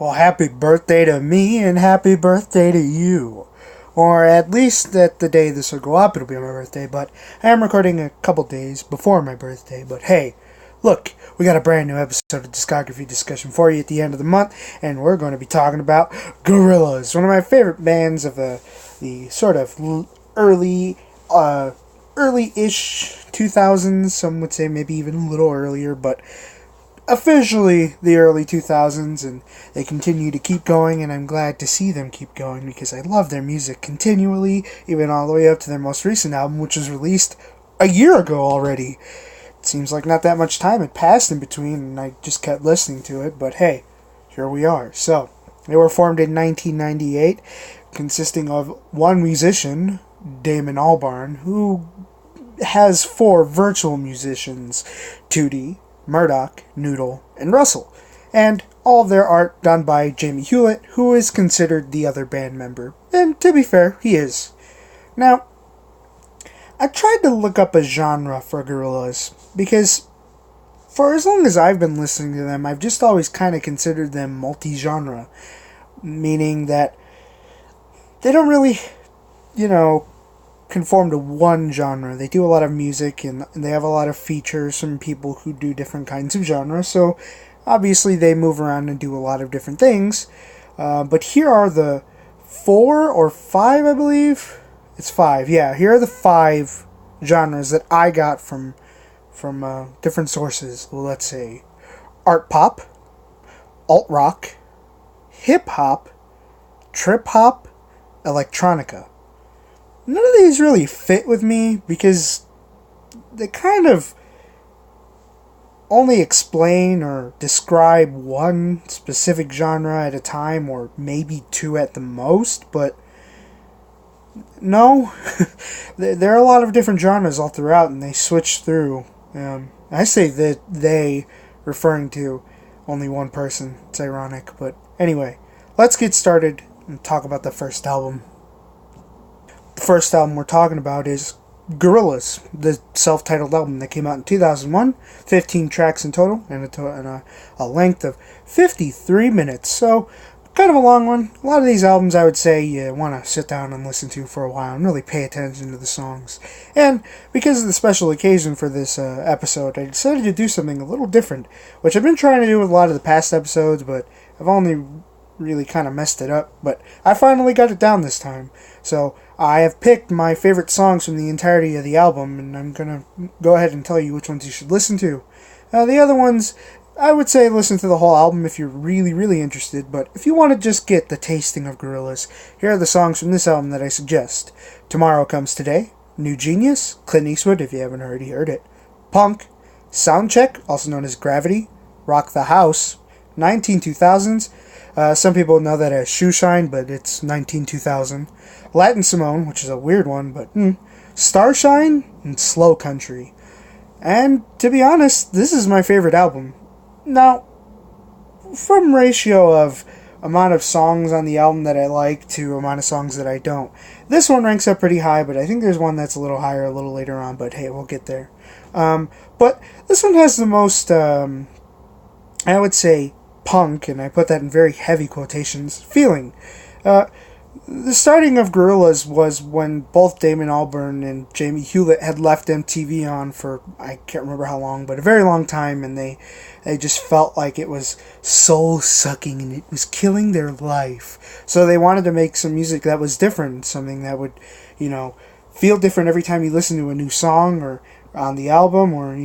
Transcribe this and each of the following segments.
Well, happy birthday to me and happy birthday to you. Or at least that the day this will go up, it'll be my birthday, but I am recording a couple days before my birthday. But hey, look, we got a brand new episode of Discography discussion for you at the end of the month, and we're going to be talking about Gorillaz, one of my favorite bands of the sort of early-ish 2000s, some would say maybe even a little earlier, but officially the early 2000s, and they continue to keep going, and I'm glad to see them keep going because I love their music continually, even all the way up to their most recent album, which was released a year ago already. It seems like not that much time had passed in between, and I just kept listening to it, but hey, here we are. So, they were formed in 1998, consisting of one musician, Damon Albarn, who has four virtual musicians, Tootie, Murdoch, Noodle, and Russell, and all of their art done by Jamie Hewlett, who is considered the other band member, and to be fair, he is. Now, I tried to look up a genre for Gorillaz, because for as long as I've been listening to them, I've just always kind of considered them multi-genre, meaning that they don't really, conform to one genre. They do a lot of music, and they have a lot of features from people who do different kinds of genres, so obviously they move around and do a lot of different things. But here are the 4 or 5, I believe. It's 5, yeah. Here are the 5 genres that I got from different sources. Let's say art pop, alt rock, hip hop, trip hop, electronica. None of these really fit with me because they kind of only explain or describe one specific genre at a time, or maybe 2 at the most, but no, there are a lot of different genres all throughout, and they switch through. I say that they, referring to only one person. It's ironic, but anyway, let's get started and talk about the first album. The first album we're talking about is Gorillaz, the self-titled album that came out in 2001, 15 tracks in total, and a length of 53 minutes, so kind of a long one. A lot of these albums I would say you want to sit down and listen to for a while and really pay attention to the songs. And because of the special occasion for this episode, I decided to do something a little different, which I've been trying to do with a lot of the past episodes, but I've only really kind of messed it up, but I finally got it down this time. So I have picked my favorite songs from the entirety of the album, and I'm gonna go ahead and tell you which ones you should listen to. The other ones, I would say listen to the whole album if you're really, really interested, but if you want to just get the tasting of Gorillaz, here are the songs from this album that I suggest. Tomorrow Comes Today, New Genius, Clint Eastwood, if you haven't already heard it, Punk, Soundcheck, also known as Gravity, Rock the House, 2000s, some people know that as Shoeshine, but it's 2000. Latin Simone, which is a weird one, but Starshine, and Slow Country. And to be honest, this is my favorite album. Now, from ratio of amount of songs on the album that I like to amount of songs that I don't, this one ranks up pretty high, but I think there's one that's a little higher a little later on, but hey, we'll get there. But this one has the most, I would say, punk, and I put that in very heavy quotations, feeling. The starting of Gorillaz was when both Damon Albarn and Jamie Hewlett had left MTV on for, I can't remember how long, but a very long time, and they just felt like it was soul-sucking and it was killing their life. So they wanted to make some music that was different, something that would, feel different every time you listen to a new song or on the album, or,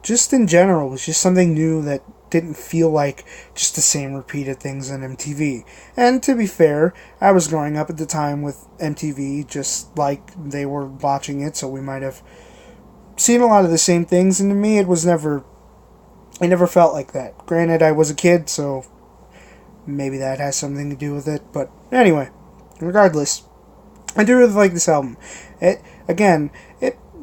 just in general. It was just something new that didn't feel like just the same repeated things on MTV. And to be fair, I was growing up at the time with MTV, just like they were watching it, so we might have seen a lot of the same things, and to me it never felt like that. Granted, I was a kid, so maybe that has something to do with it, but anyway, regardless, I do really like this album. It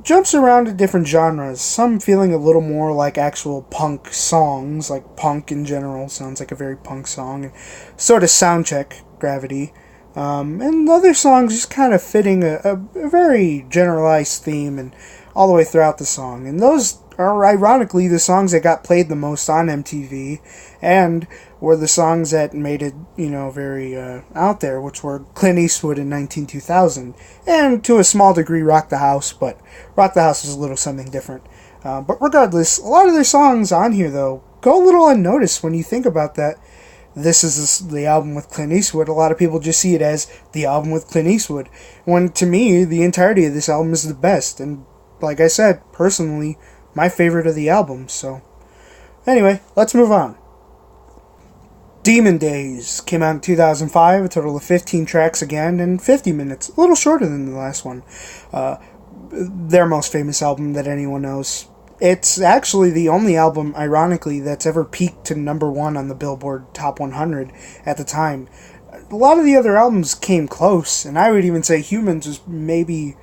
jumps around to different genres, some feeling a little more like actual punk songs, like punk in general sounds like a very punk song, and sort of Soundcheck, Gravity, and other songs just kind of fitting a very generalized theme and all the way throughout the song. And those are ironically the songs that got played the most on MTV, and were the songs that made it, very out there, which were Clint Eastwood in 2000, and to a small degree Rock the House, but Rock the House is a little something different. But regardless, a lot of their songs on here, though, go a little unnoticed when you think about that. This is the album with Clint Eastwood. A lot of people just see it as the album with Clint Eastwood, when to me, the entirety of this album is the best, and like I said, personally, my favorite of the albums, so... Anyway, let's move on. Demon Days came out in 2005, a total of 15 tracks again, and 50 minutes, a little shorter than the last one. Their most famous album that anyone knows. It's actually the only album, ironically, that's ever peaked to number 1 on the Billboard Top 100 at the time. A lot of the other albums came close, and I would even say Humans was maybe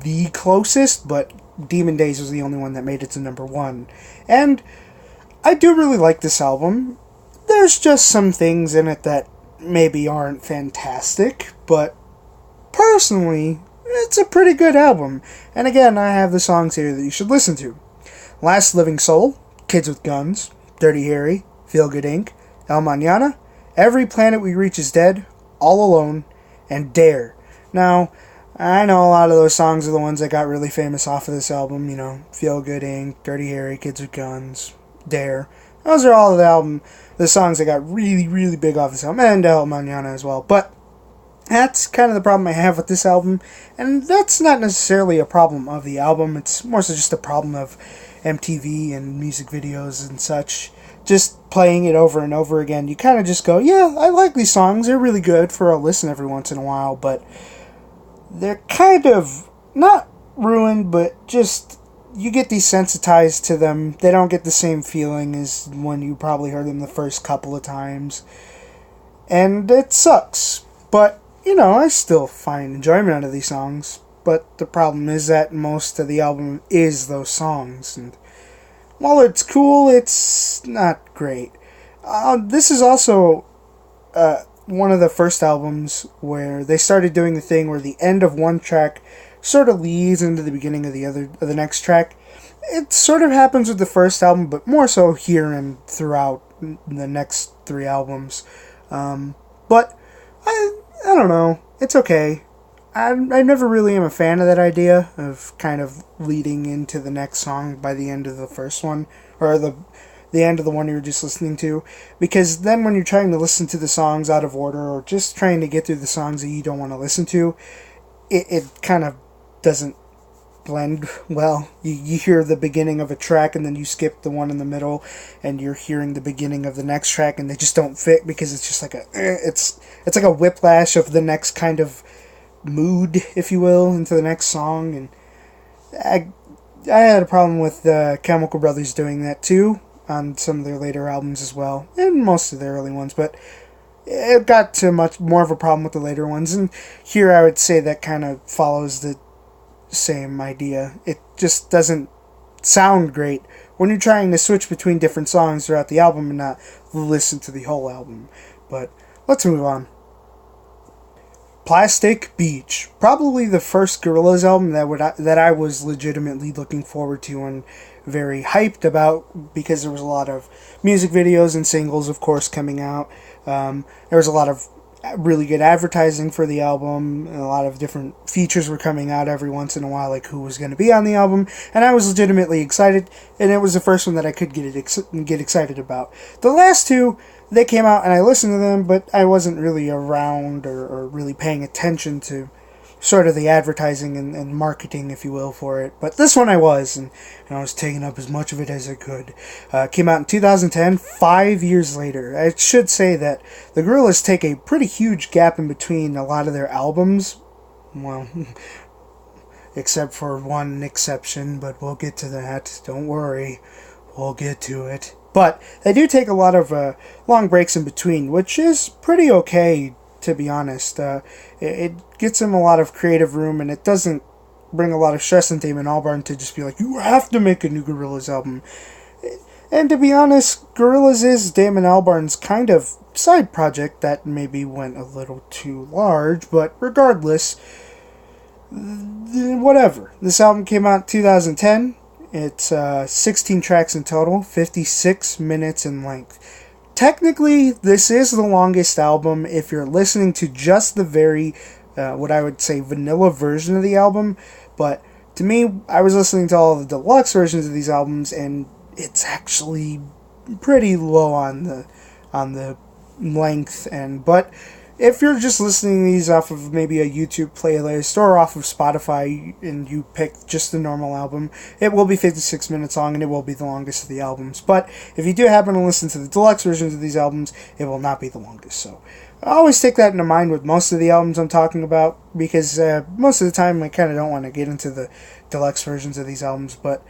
the closest, but Demon Days was the only one that made it to number 1. And I do really like this album. There's just some things in it that maybe aren't fantastic, but personally, it's a pretty good album. And again, I have the songs here that you should listen to. Last Living Soul, Kids with Guns, Dirty Harry, Feel Good Inc., El Mañana, Every Planet We Reach Is Dead, All Alone, and Dare. Now, I know a lot of those songs are the ones that got really famous off of this album, Feel Good Inc., Dirty Harry, Kids with Guns, Dare. Those are all of the songs that got really, really big off this album, and El Mañana as well. But that's kind of the problem I have with this album, and that's not necessarily a problem of the album. It's more so just a problem of MTV and music videos and such. Just playing it over and over again, you kind of just go, yeah, I like these songs. They're really good for a listen every once in a while, but they're kind of not ruined, but just... you get desensitized to them. They don't get the same feeling as when you probably heard them the first couple of times. And it sucks. But, I still find enjoyment out of these songs. But the problem is that most of the album is those songs. And while it's cool, it's not great. This is also one of the first albums where they started doing the thing where the end of one track sort of leads into the beginning of the next track. It sort of happens with the first album, but more so here and throughout the next 3 albums. But I don't know. It's okay. I never really am a fan of that idea of kind of leading into the next song by the end of the first one, or the end of the one you were just listening to, because then when you're trying to listen to the songs out of order, or just trying to get through the songs that you don't want to listen to, it kind of doesn't blend well. You hear the beginning of a track and then you skip the one in the middle and you're hearing the beginning of the next track and they just don't fit because it's just like it's like a whiplash of the next kind of mood, if you will, into the next song. And I had a problem with Chemical Brothers doing that too on some of their later albums as well, and most of their early ones, but it got to much more of a problem with the later ones, and here I would say that kind of follows the same idea. It just doesn't sound great when you're trying to switch between different songs throughout the album and not listen to the whole album. But let's move on. Plastic Beach, probably the first Gorillaz album that I was legitimately looking forward to and very hyped about, because there was a lot of music videos and singles, of course, coming out. There was a lot of really good advertising for the album, and a lot of different features were coming out every once in a while, like who was going to be on the album, and I was legitimately excited, and it was the first one that I could get excited about. The last two, they came out and I listened to them, but I wasn't really around or really paying attention to sort of the advertising and marketing, if you will, for it. But this one I was, and I was taking up as much of it as I could. Came out in 2010, 5 years later. I should say that the Gorillaz take a pretty huge gap in between a lot of their albums. Well, except for one exception, but we'll get to that. Don't worry, we'll get to it. But they do take a lot of long breaks in between, which is pretty okay, to be honest. It gets them a lot of creative room, and it doesn't bring a lot of stress on Damon Albarn to just be like, you have to make a new Gorillaz album. And to be honest, Gorillaz is Damon Albarn's kind of side project that maybe went a little too large, but regardless, whatever. This album came out in 2010. It's 16 tracks in total, 56 minutes in length. technically, this is the longest album if you're listening to just the very, what I would say, vanilla version of the album. But to me, I was listening to all the deluxe versions of these albums, and it's actually pretty low on the length. But if you're just listening to these off of maybe a YouTube playlist or off of Spotify and you pick just the normal album, it will be 56 minutes long and it will be the longest of the albums. But if you do happen to listen to the deluxe versions of these albums, it will not be the longest. So I always take that into mind with most of the albums I'm talking about, because most of the time I kind of don't want to get into the deluxe versions of these albums. But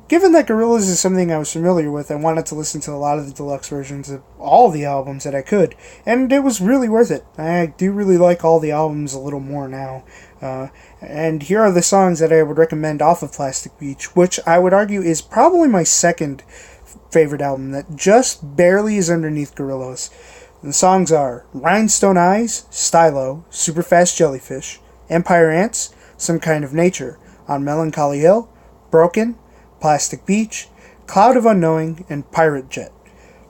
given that Gorillaz is something I was familiar with, I wanted to listen to a lot of the deluxe versions of all the albums that I could, and it was really worth it. I do really like all the albums a little more now. And here are the songs that I would recommend off of Plastic Beach, which I would argue is probably my second favorite album that just barely is underneath Gorillaz. The songs are Rhinestone Eyes, Stylo, Superfast Jellyfish, Empire Ants, Some Kind of Nature, On Melancholy Hill, Broken, Plastic Beach, Cloud of Unknowing, and Pirate Jet.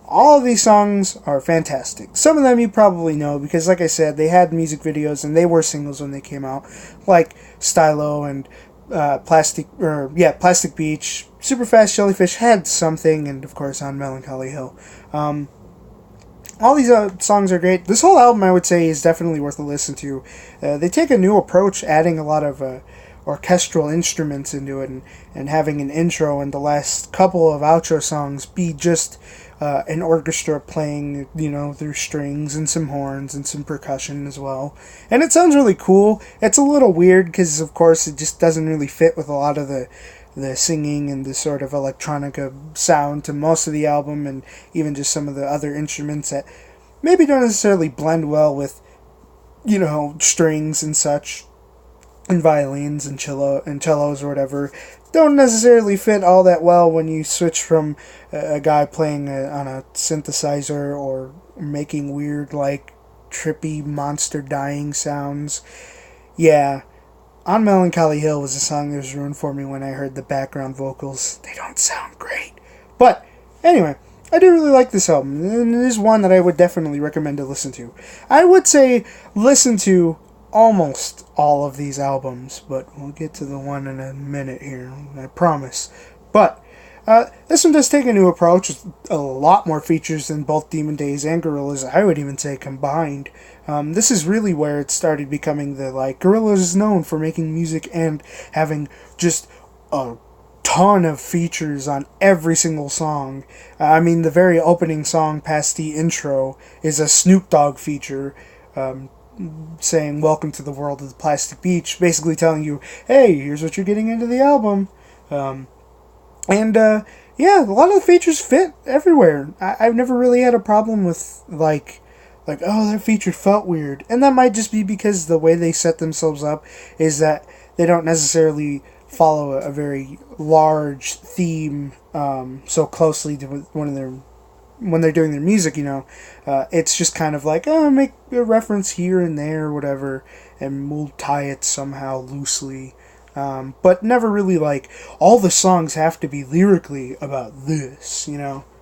All of these songs are fantastic. Some of them you probably know because, like I said, they had music videos and they were singles when they came out, like Stylo and Plastic Beach. Superfast Jellyfish had something, and of course On Melancholy Hill. All these songs are great. This whole album, I would say, is definitely worth a listen to. They take a new approach, adding a lot of orchestral instruments into it, and having an intro and the last couple of outro songs be just an orchestra playing, through strings and some horns and some percussion as well. And it sounds really cool. It's a little weird because, of course, it just doesn't really fit with a lot of the singing and the sort of electronica sound to most of the album, and even just some of the other instruments that maybe don't necessarily blend well with, strings and such, and violins and cellos or whatever, don't necessarily fit all that well when you switch from a guy playing on a synthesizer or making weird, trippy monster dying sounds. Yeah, On Melancholy Hill was a song that was ruined for me when I heard the background vocals. They don't sound great. But, anyway, I do really like this album, and it is one that I would definitely recommend to listen to. I would say listen to almost all of these albums, but we'll get to the one in a minute here, I promise. But this one does take a new approach with a lot more features than both Demon Days and Gorillaz, I would even say combined. This is really where it started becoming Gorillaz is known for making music and having just a ton of features on every single song. The very opening song past the intro is a Snoop Dogg feature, saying welcome to the world of the Plastic Beach, basically telling you, hey, here's what you're getting into the album. A lot of the features fit everywhere. I've never really had a problem with oh, that feature felt weird, and that might just be because the way they set themselves up is that they don't necessarily follow a very large theme so closely to when they're doing their music, it's just kind of make a reference here and there or whatever, and we'll tie it somehow loosely. But never really all the songs have to be lyrically about this,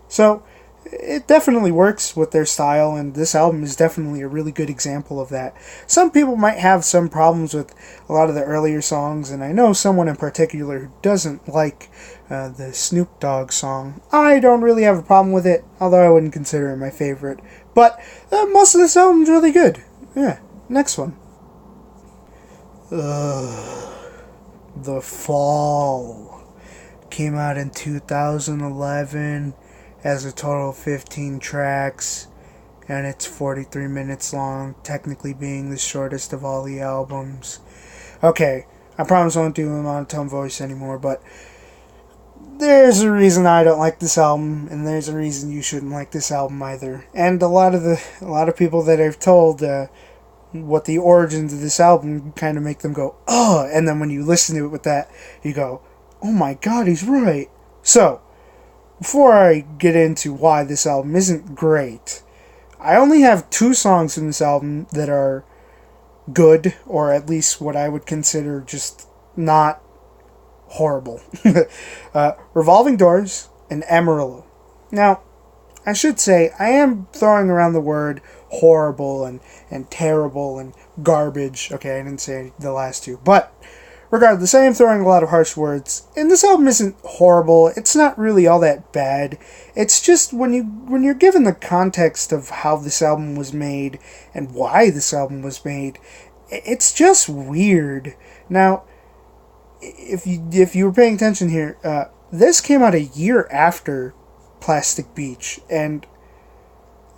So it definitely works with their style, and this album is definitely a really good example of that. Some people might have some problems with a lot of the earlier songs, and I know someone in particular who doesn't like the Snoop Dogg song. I don't really have a problem with it, although I wouldn't consider it my favorite. But most of this album's really good. Yeah, next one. The Fall came out in 2011. Has a total of 15 tracks, and it's 43 minutes long, technically being the shortest of all the albums. Okay, I promise I won't do a monotone voice anymore, but there's a reason I don't like this album, and there's a reason you shouldn't like this album either. And a lot of people that I've told what the origins of this album kind of make them go, oh, and then when you listen to it with that, you go, oh my god, he's right. So, before I get into why this album isn't great, I only have 2 songs from this album that are good, or at least what I would consider just not horrible. Revolving Doors and Amarillo. Now, I should say, I am throwing around the word horrible and terrible and garbage. Okay, I didn't say the last two. But regardless, I am throwing a lot of harsh words. And this album isn't horrible. It's not really all that bad. It's just when you're given the context of how this album was made and why this album was made, it's just weird. Now, if you were paying attention here, this came out a year after Plastic Beach, and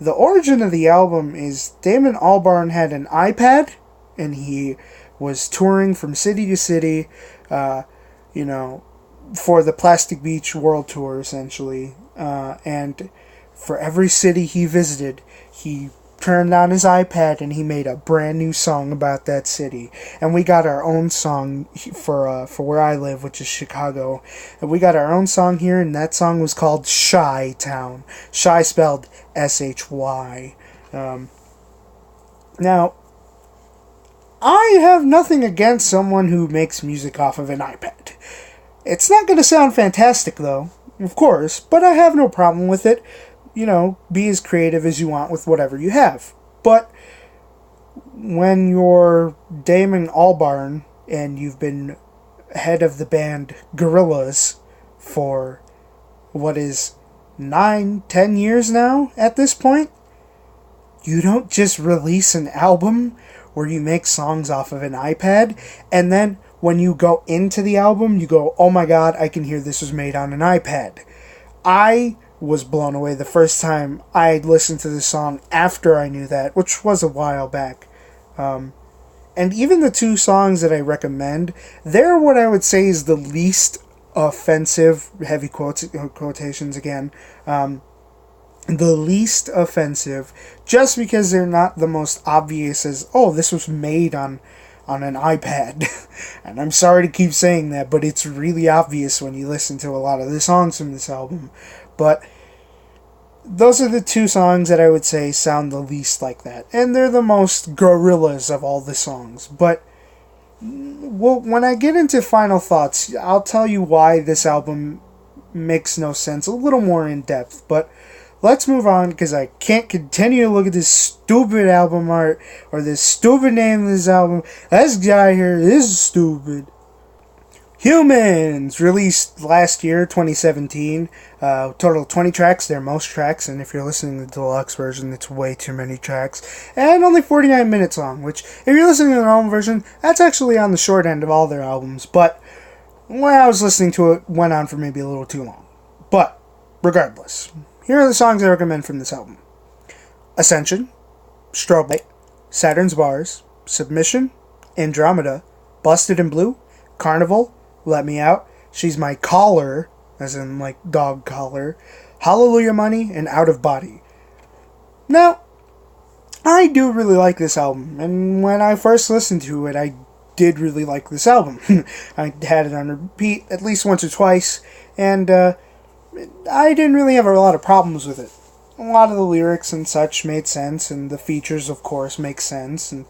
the origin of the album is Damon Albarn had an iPad, and he was touring from city to city, for the Plastic Beach World Tour, essentially. And for every city he visited, he turned on his iPad and he made a brand new song about that city. And we got our own song for where I live, which is Chicago. And we got our own song here, and that song was called Shy Town. Shy spelled S-H-Y. Now, I have nothing against someone who makes music off of an iPad. It's not going to sound fantastic, though, of course, but I have no problem with it. Be as creative as you want with whatever you have. But when you're Damon Albarn and you've been head of the band Gorillaz for, 9-10 years now at this point, you don't just release an album where you make songs off of an iPad, and then when you go into the album, you go, oh my god, I can hear this was made on an iPad. I was blown away the first time I listened to this song after I knew that, which was a while back. And even the two songs that I recommend, they're what I would say is the least offensive, heavy quotations again, the least offensive, just because they're not the most obvious as, oh, this was made on an iPad. And I'm sorry to keep saying that, but it's really obvious when you listen to a lot of the songs from this album. But those are the two songs that I would say sound the least like that. And they're the most Gorillaz of all the songs. But when I get into final thoughts, I'll tell you why this album makes no sense a little more in depth. But let's move on, because I can't continue to look at this stupid album art or this stupid name of this album. This guy here is stupid. Humans, released last year, 2017. Total 20 tracks, they're most tracks, and if you're listening to the deluxe version, it's way too many tracks. And only 49 minutes long, which, if you're listening to the normal version, that's actually on the short end of all their albums. But when I was listening to it, went on for maybe a little too long. But, regardless, here are the songs I recommend from this album. Ascension, Strobe Light, Saturn's Bars, Submission, Andromeda, Busted in Blue, Carnival, Let Me Out, She's My Caller, as in like dog collar, Hallelujah Money, and Out of Body. Now, I do really like this album, and when I first listened to it, I did really like this album. I had it on repeat at least once or twice, and I didn't really have a lot of problems with it. A lot of the lyrics and such made sense, and the features, of course, make sense, and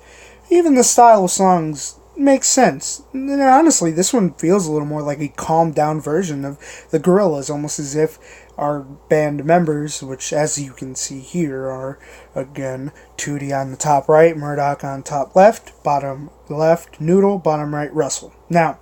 even the style of songs makes sense. And honestly, this one feels a little more like a calmed down version of the Gorillaz, almost as if our band members, which as you can see here are, again, Tootie on the top right, Murdoch on top left, bottom left, Noodle, bottom right, Russell. Now,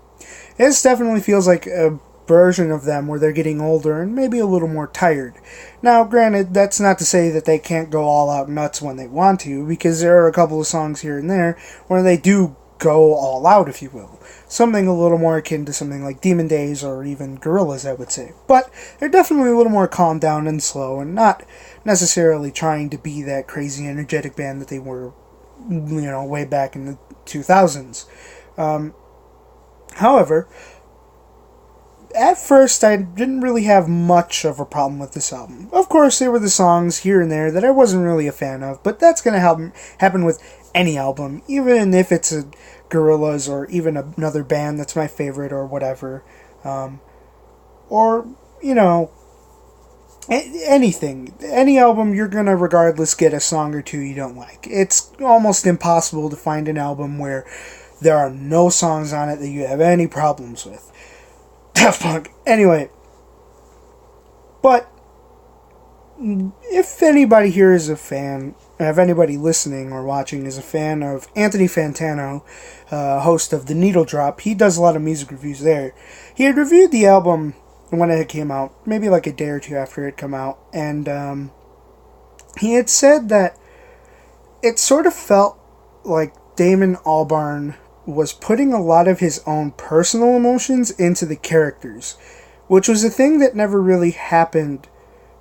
this definitely feels like a version of them where they're getting older and maybe a little more tired. Now, granted, that's not to say that they can't go all out nuts when they want to, because there are a couple of songs here and there where they do go all out, if you will. Something a little more akin to something like Demon Days or even Gorillaz, I would say. But they're definitely a little more calmed down and slow, and not necessarily trying to be that crazy energetic band that they were, way back in the 2000s. However, at first I didn't really have much of a problem with this album. Of course, there were the songs here and there that I wasn't really a fan of, but that's going to happen with any album, even if it's a Gorillaz or even another band that's my favorite or whatever. Anything. Any album, you're going to regardless get a song or two you don't like. It's almost impossible to find an album where there are no songs on it that you have any problems with. Daft Punk. Anyway. But if anybody here is a fan, if anybody listening or watching is a fan of Anthony Fantano, host of The Needle Drop, he does a lot of music reviews there. He had reviewed the album when it came out, maybe like a day or two after it had come out, and he had said that it sort of felt like Damon Albarn was putting a lot of his own personal emotions into the characters, which was a thing that never really happened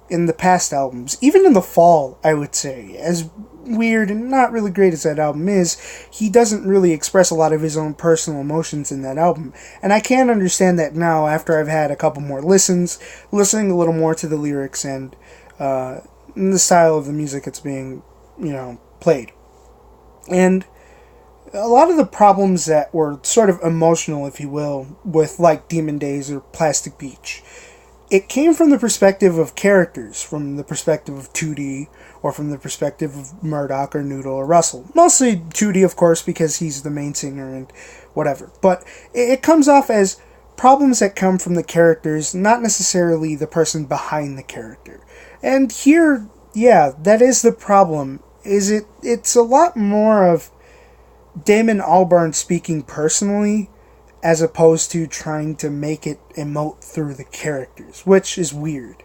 in the past albums. Even in The Fall, I would say, as weird and not really great as that album is, he doesn't really express a lot of his own personal emotions in that album. And I can understand that now after I've had a couple more listens, listening a little more to the lyrics and the style of the music that's being, played. And a lot of the problems that were sort of emotional, if you will, with like Demon Days or Plastic Beach, it came from the perspective of characters, from the perspective of 2D, or from the perspective of Murdoch or Noodle or Russell. Mostly 2D, of course, because he's the main singer and whatever. But it comes off as problems that come from the characters, not necessarily the person behind the character. And here, yeah, that is the problem. It's a lot more of Damon Albarn speaking personally, as opposed to trying to make it emote through the characters, which is weird.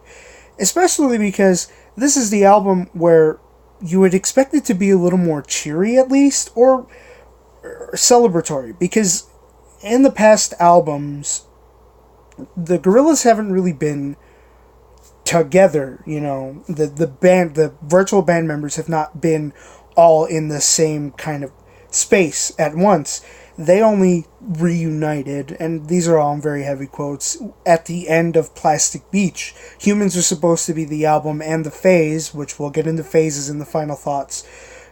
Especially because this is the album where you would expect it to be a little more cheery at least, or celebratory, because in the past albums, the Gorillaz haven't really been together, the virtual band members have not been all in the same kind of space at once. They only reunited, and these are all in very heavy quotes, at the end of Plastic Beach. Humans are supposed to be the album and the phase, which we'll get into phases in the final thoughts.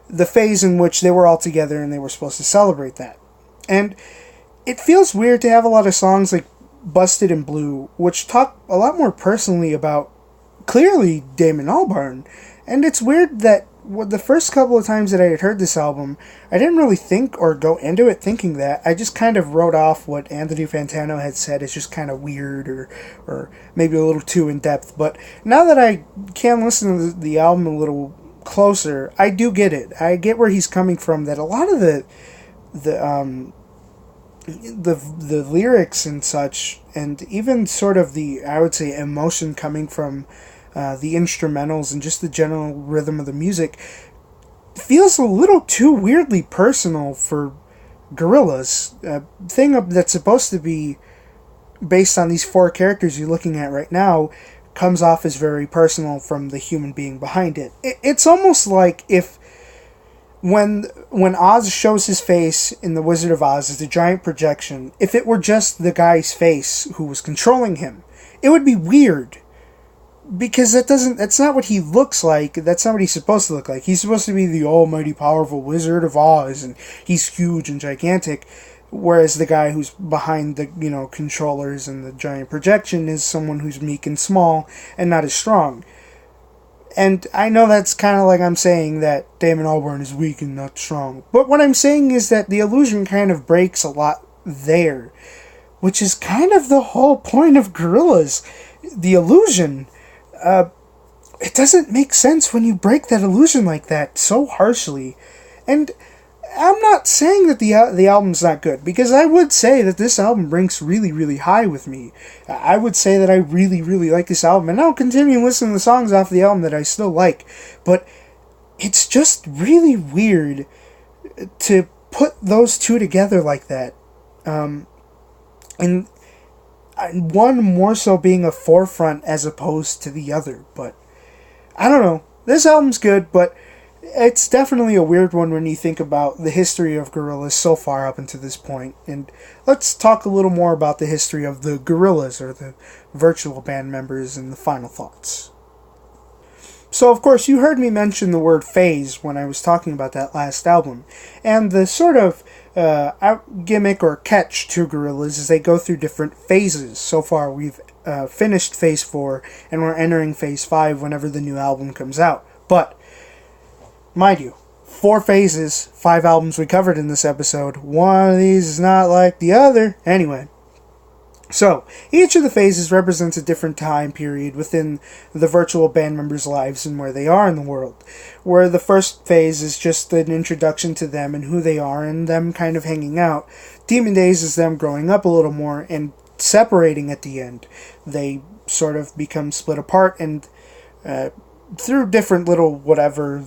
The phase in which they were all together and they were supposed to celebrate that. And it feels weird to have a lot of songs like Busted and Blue, which talk a lot more personally about, clearly, Damon Albarn. And it's weird that the first couple of times that I had heard this album, I didn't really think or go into it thinking that. I just kind of wrote off what Anthony Fantano had said as just kind of weird or maybe a little too in-depth. But now that I can listen to the album a little closer, I do get it. I get where he's coming from, that a lot of the lyrics and such, and even sort of the, I would say, emotion coming from the instrumentals and just the general rhythm of the music, feels a little too weirdly personal for Gorillaz. A thing that's supposed to be based on these four characters you're looking at right now comes off as very personal from the human being behind it. It's almost like if when Oz shows his face in The Wizard of Oz as a giant projection, if it were just the guy's face who was controlling him, it would be weird. Because that's not what he looks like. That's not what he's supposed to look like. He's supposed to be the almighty powerful Wizard of Oz, and he's huge and gigantic. Whereas the guy who's behind the, controllers and the giant projection is someone who's meek and small and not as strong. And I know that's kind of like I'm saying that Damon Albarn is weak and not strong. But what I'm saying is that the illusion kind of breaks a lot there. Which is kind of the whole point of Gorillaz. The illusion. It doesn't make sense when you break that illusion like that so harshly. And I'm not saying that the album's not good, because I would say that this album ranks really, really high with me. I would say that I really, really like this album, and I'll continue listening to the songs off the album that I still like. But it's just really weird to put those two together like that. And one more so being a forefront as opposed to the other. But I don't know. This album's good, but it's definitely a weird one when you think about the history of Gorillaz so far up until this point. And let's talk a little more about the history of the Gorillaz, or the virtual band members, and the final thoughts. So, of course, you heard me mention the word phase when I was talking about that last album. And the sort of gimmick or catch to Gorillaz is they go through different phases. So far, we've finished Phase 4, and we're entering Phase 5 whenever the new album comes out. But, mind you, 4 phases, 5 albums we covered in this episode. One of these is not like the other. Anyway, So, each of the phases represents a different time period within the virtual band members' lives and where they are in the world. Where the first phase is just an introduction to them and who they are and them kind of hanging out. Demon Days is them growing up a little more and separating at the end. They sort of become split apart and through different little whatever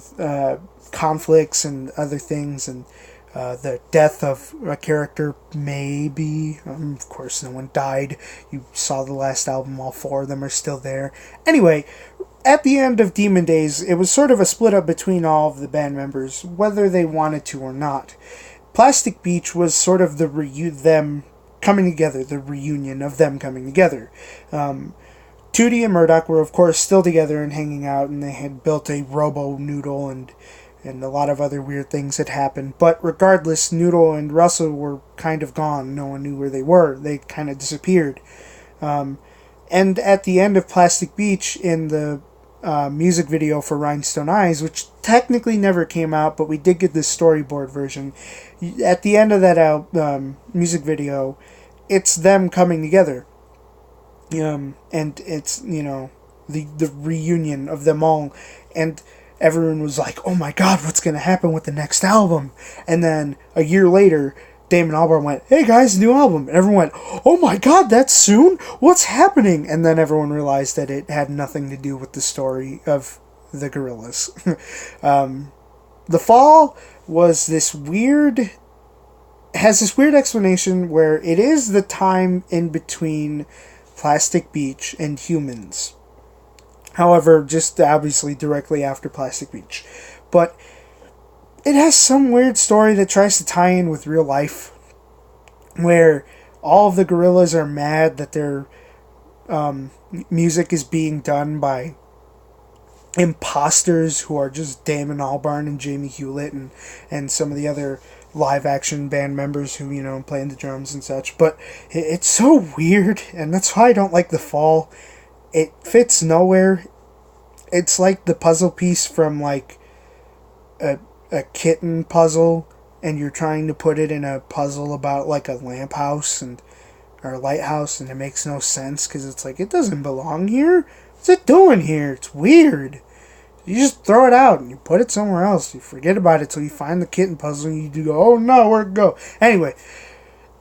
conflicts and other things and the death of a character, maybe. Of course, no one died. You saw the last album, all four of them are still there. Anyway, at the end of Demon Days, it was sort of a split up between all of the band members, whether they wanted to or not. Plastic Beach was sort of them coming together, the reunion of them coming together. Tootie and Murdoch were, of course, still together and hanging out, and they had built a Robo Noodle and a lot of other weird things had happened. But regardless, Noodle and Russell were kind of gone. No one knew where they were. They kind of disappeared. And at the end of Plastic Beach, in the music video for Rhinestone Eyes, which technically never came out, but we did get the storyboard version, at the end of that music video, it's them coming together. And it's, the reunion of them all. And everyone was like, oh my god, what's going to happen with the next album? And then a year later, Damon Albarn went, hey guys, new album. And everyone went, oh my god, that's soon? What's happening? And then everyone realized that it had nothing to do with the story of the Gorillaz. The Fall was has this weird explanation where it is the time in between Plastic Beach and Humans. However, just obviously directly after Plastic Beach. But it has some weird story that tries to tie in with real life, where all of the Gorillaz are mad that their music is being done by imposters who are just Damon Albarn and Jamie Hewlett and some of the other live action band members who, playing the drums and such. But it's so weird, and that's why I don't like The Fall. It fits nowhere. It's like the puzzle piece from like a kitten puzzle, and you're trying to put it in a puzzle about like a lamp house or a lighthouse, and it makes no sense because it's like, it doesn't belong here. What's it doing here? It's weird. You just throw it out and you put it somewhere else. You forget about it till you find the kitten puzzle and you do go, oh no, where'd it go? Anyway,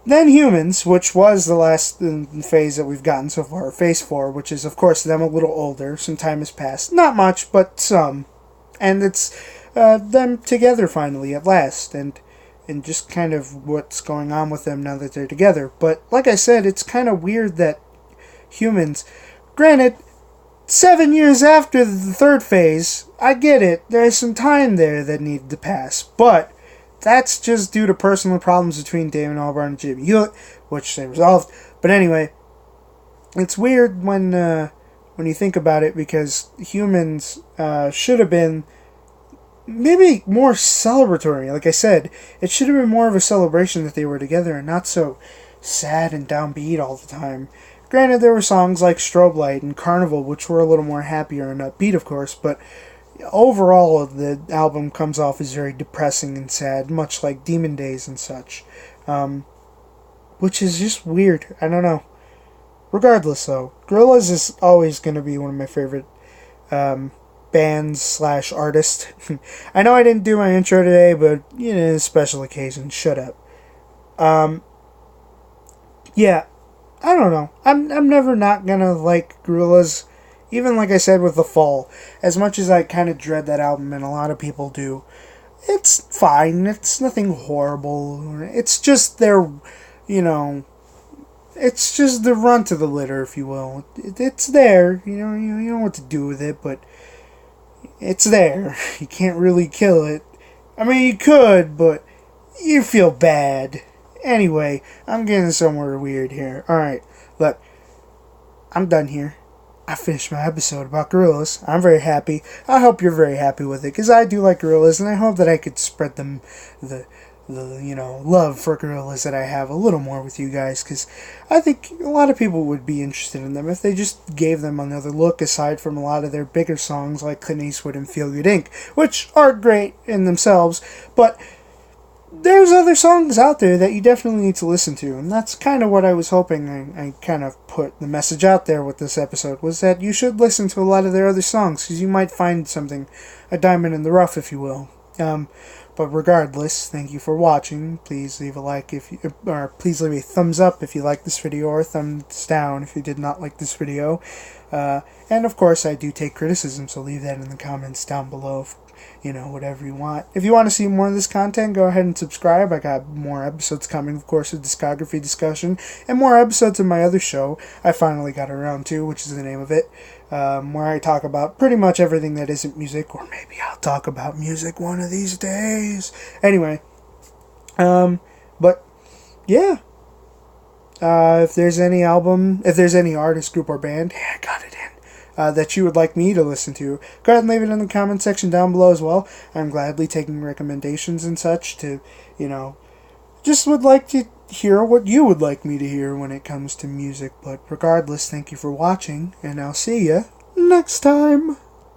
then Humans, which was the last phase that we've gotten so far, phase 4, which is of course them a little older. Some time has passed. Not much, but some. And it's them together finally at last. And just kind of what's going on with them now that they're together. But like I said, it's kind of weird that Humans, granted, 7 years after the third phase, I get it. There's some time there that needed to pass. But that's just due to personal problems between Damon Albarn and Jamie Hewlett, which they resolved. But anyway, it's weird when you think about it, because Humans should have been maybe more celebratory. Like I said, it should have been more of a celebration that they were together and not so sad and downbeat all the time. Granted, there were songs like Strobe Light and Carnival, which were a little more happier and upbeat, of course, but overall, the album comes off as very depressing and sad, much like Demon Days and such. Which is just weird. I don't know. Regardless, though, Gorillaz is always going to be one of my favorite bands / artists. I know I didn't do my intro today, but, a special occasion. Shut up. Yeah, I don't know. I'm never not going to like Gorillaz. Even like I said with The Fall, as much as I kind of dread that album, and a lot of people do, it's fine. It's nothing horrible. It's just their, it's just the runt of the litter, if you will. It's there. You know what to do with it, but it's there. You can't really kill it. I mean, you could, but you feel bad. Anyway, I'm getting somewhere weird here. Alright, look, I'm done here. I finished my episode about Gorillaz. I'm very happy. I hope you're very happy with it, because I do like Gorillaz, and I hope that I could spread them the love for Gorillaz that I have a little more with you guys, because I think a lot of people would be interested in them if they just gave them another look, aside from a lot of their bigger songs like Clint Eastwood and Feel Good Inc., which are great in themselves, but there's other songs out there that you definitely need to listen to, and that's kind of what I was hoping. I kind of put the message out there with this episode, was that you should listen to a lot of their other songs, because you might find something, a diamond in the rough, if you will. But regardless, thank you for watching. Please leave a like or please leave a thumbs up if you like this video, or a thumbs down if you did not like this video. And of course, I do take criticism, so leave that in the comments down below. Whatever you want. If you want to see more of this content, go ahead and subscribe. I got more episodes coming, of course, of Discography discussion, and more episodes of my other show I finally got around to, which is the name of it, where I talk about pretty much everything that isn't music, or maybe I'll talk about music one of these days. Anyway, but yeah, if there's any artist, group, or band, I got it in, that you would like me to listen to, go ahead and leave it in the comment section down below as well. I'm gladly taking recommendations and such to, just would like to hear what you would like me to hear when it comes to music. But regardless, thank you for watching, and I'll see you next time.